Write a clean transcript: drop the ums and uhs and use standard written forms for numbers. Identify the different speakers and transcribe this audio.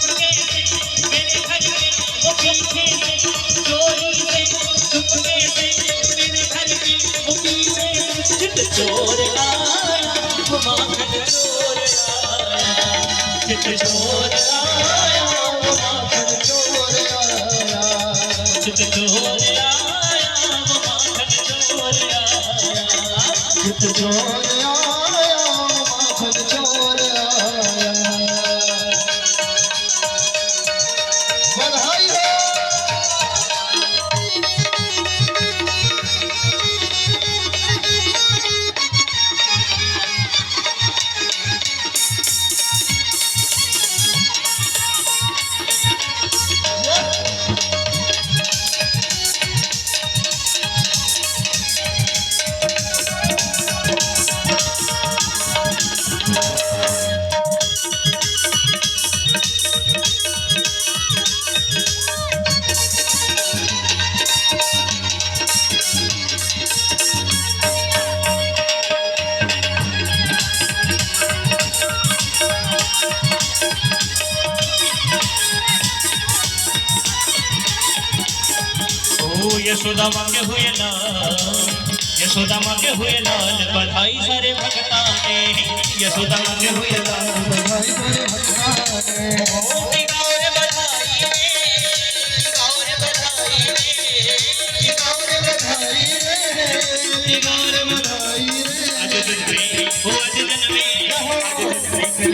Speaker 1: चुपके से मेरे घर के वो पीछे से चोरी से चुपके से मेरे घर के वो पीछे से चित चोर आया वो माखन चोर आया चित चोर आया वो माखन चोर आया चित चोर आया वो माखन चोर आया चित चोर आया माखन चोर आया। बधाई हो। यशोदा माँ के हुए लाल यशोदा माँ के हुए लाल बधाई सारे भक्ता ने यशोदा माँ के हुए लाल बधाई सारे भक्ता ने।